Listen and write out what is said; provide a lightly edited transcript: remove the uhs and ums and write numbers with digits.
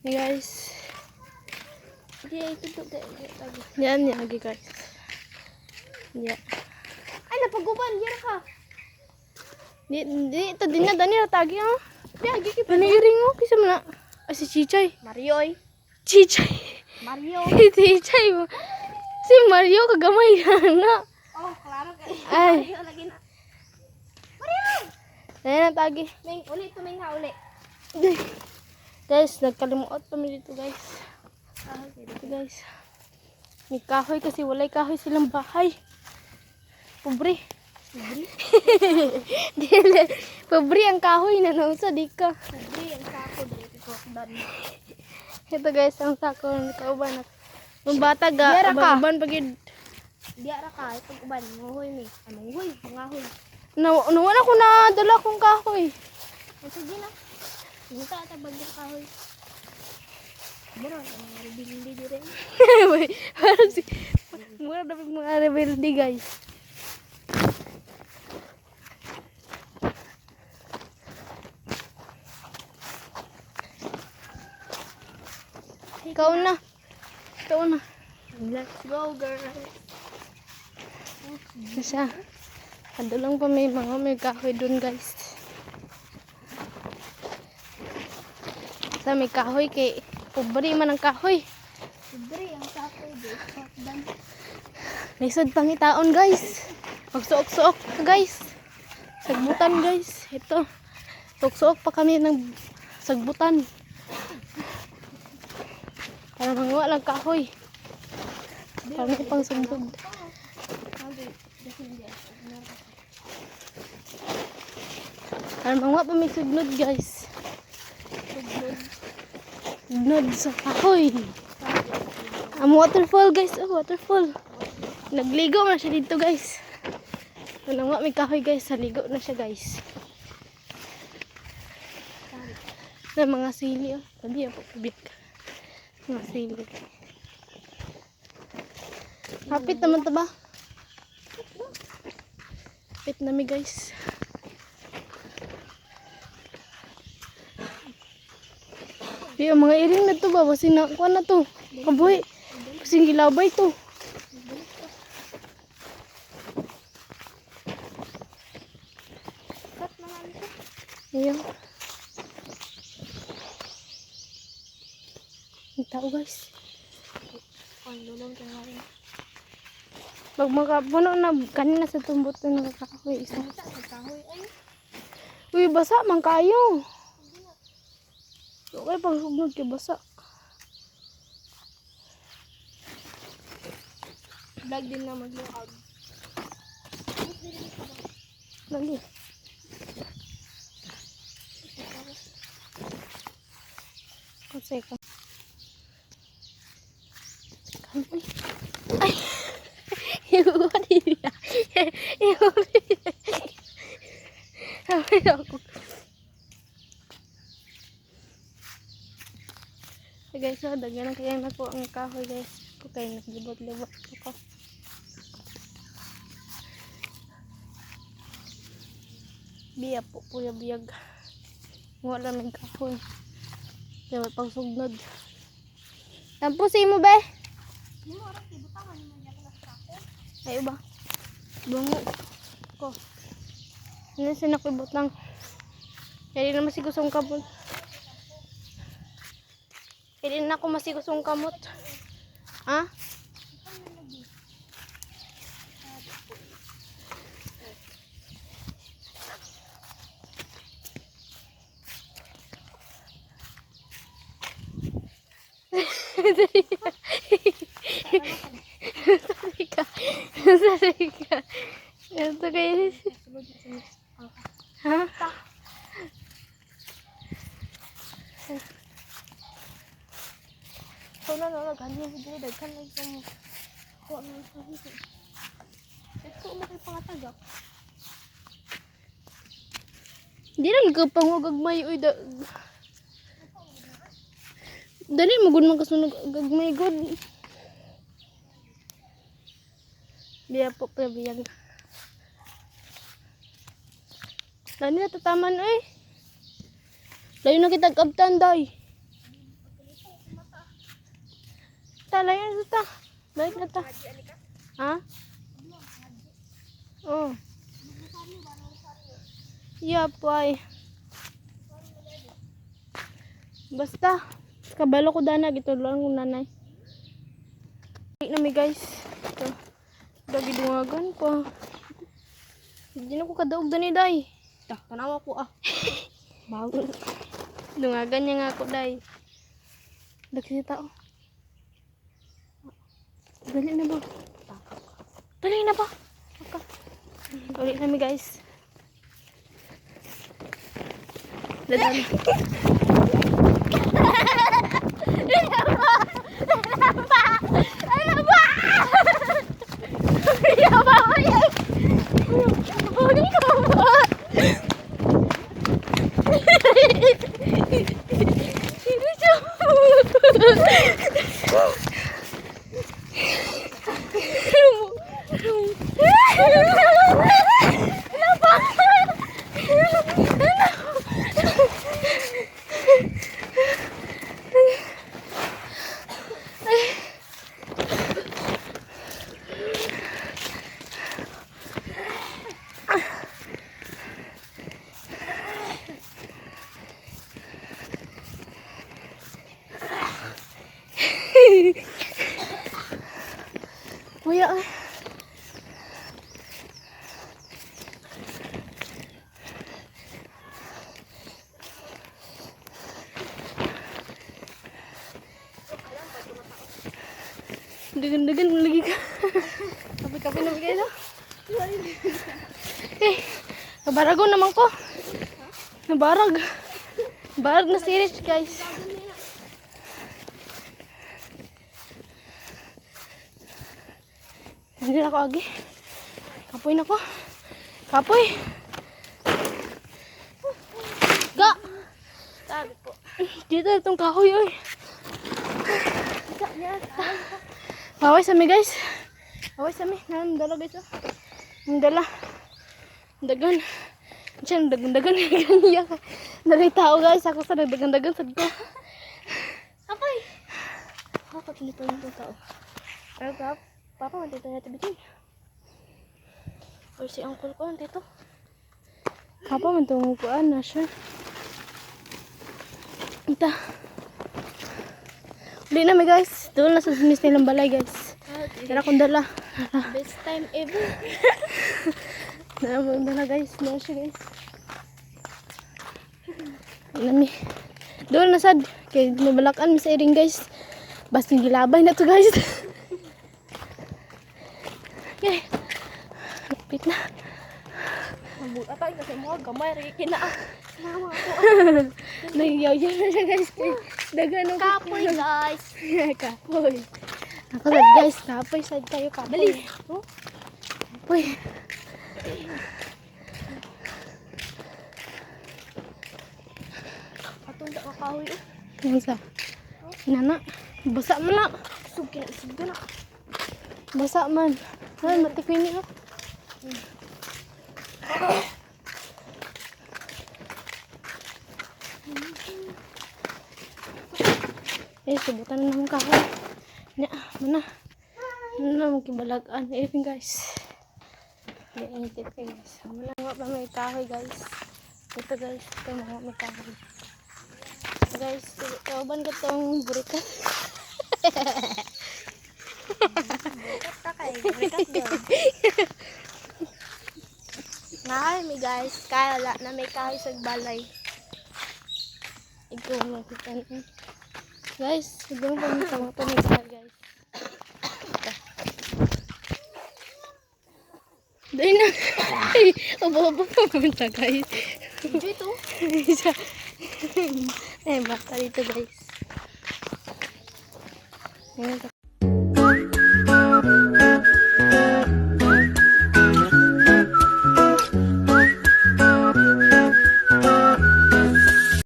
Guys. Yan lagi guys. Ya. Ay napaguban dira ka. Di ito din na dani ra tagi oh. Di agi ki paniring oh kisa man na. Si Chichay. Mario oy. Chichay. Mario. Chichay mo. Si Mario kagamay na. Oh, klaro ka. Ay. Mario lagi na. Mario. Dahil na tagi. Ming uli tuming ha uli. Guys, nagkalimuot kami dito guys. Dito guys. May kahoy kasi walay kahoy silang bahay. Pobre. Dili. Pobre ang kahoy na nausa di ka. Pobre ang sako dito ko dan. Ito guys, ang sako ng kauban. Nung bata Diyara ka. uban pagid. Diara ka pag uban nguhoy mi. Anong huy, ngahoy. Nawala ko na dala kong kahoy. Ay sige na. Buta ata bagyo kahoy. Bro, ang rebelde dire. Parang si mura dapat mga rebelde guys. Ikaw na. Ikaw na. Let's go girl. Isa. Ando lang pa may kahoy dun guys. Sa may kahoy kay pobre man ang kahoy. Pobre ang sako dito dan. Lisod pangitaon guys. Magsuok-suok ka guys. Sagbutan guys. Ito. Suok-suok pa kami ng sagbutan. Para manguha lang kahoy. Para may pang sagbud. Para manguha pa may sugnod guys. Sugnod sa kahoy. Ang waterfall guys. Oh, waterfall. Nagligo na siya dito guys. Nanguha may kahoy guys. Naligo na siya guys. Na mga sili oh. Sabi po kubik. Mga sili. Hapit naman to ba? Hapit nami guys. Di mga iring na to ba? Basin na kuha na to. Kaboy. Kasing gilabay to. Kat naman ito. Ayan. Ang tao guys. Ang lulong ka nga rin. Pag makapuno na kanina sa tumbot na nakakahoy isa. Sa kahoy ay. Uy, basa man kayo. Okay, pag sugnod kay basa. Vlog din na mag-vlog. Lagi. Kasi ka. Kamoy. Ay. Iwan niya. Iwan niya. Sabi ako. So guys, so dagyan na kaya na po ang kahoy guys. Ako kayo naglibot-libot ako. Biya po kuya biyag. Wala ng kahoy. Kaya pang sugnod. Tampusin mo be. Yung orang tibutangan yung mga sa sako. Ayo ba? Bungo ko. Ano sinakibot lang. Kaya na masigusong kabon. Kaya na ako masigusong kamot. Ha? Sorry ka. Sorry ka. Ito kayo. Ha? So na ganyan video daghan lang yung ko ano sa video. Ito mo kay pangatagak. Di lang ka pangugagmay uy da. Dali mo gud man kasunog gagmay gud. Biya po pabiyag. Dani na tataman eh. Layo na kita kabtan day. layan sa ta. Balik na ta. Ha? Oh. Yapay. Basta. Kabalo ko dana. Ito lang kong nanay. Hindi na mi guys. Ito. Lagi dungagan pa. Hindi na ko kadaog dani day. Tanawa ko ah. Bago. Dungagan niya nga ako day. Dagsi tao. Dali na ba? Dali na ba? Ulit na mi guys. Dadali. Kuya ah. Dagan-dagan lagi ka. Kapi-kapi na bigay na. Eh, nabarago naman ko. Nabarag. Barag na series guys. Hindi na ako agi. Kapoy na ko. Kapoy. Ga. Sabi po. Dito itong kahoy oy. Haway sa mi guys. Haway sa mi. Nandala guys oh. Nandala. Dagan. Diyan dagan-dagan niya. Dari tao guys. Ako sa dagan-dagan sad ko. Apoy. Bakit nito yung tao? Pero Papa, nandito na tabi. Or si uncle ko nandito. Papa, mantong kuan na siya. Ita. Uli na mi guys. Doon na sa sinis nilang balay guys. Tara kong dala. Best time ever. Tara kong dala guys. Doon siya guys. Nami. Doon na sad. Kaya nabalakan mi sa iring guys. Basta gilabay na to guys. Okay. Lupit na. Mabuta tayo kasi mga gamay. Rikina ah. Mama ako. Nagyaw-yaw na siya guys. Dagan ang Kapoy guys. Kapoy. Ako sad guys. Kapoy sad tayo. Kapoy. Bali. Oh? Kapoy. Atong da makahoy oh. Yan sa. Nana. Basa man na. Sugi na isig na. Basa man. Ay, matikoy niya. Eh, subutan na naman kahoy. Nya, mana? Ano naman kibalagaan. Eh, guys. Hindi, init guys. Wala nga pa may kahoy guys. Ito guys, ito mga may kahoy. Guys, kauban ko itong burikat. Nahay mi guys. Kaya la na may kahoy sa balay. Ikaw mo kita na. Guys, siguro pa may tama pa may kahoy guys. Dahil na. Ay, abo-abo pa pumunta guys. Dito. Eh, bata dito guys. Ngayon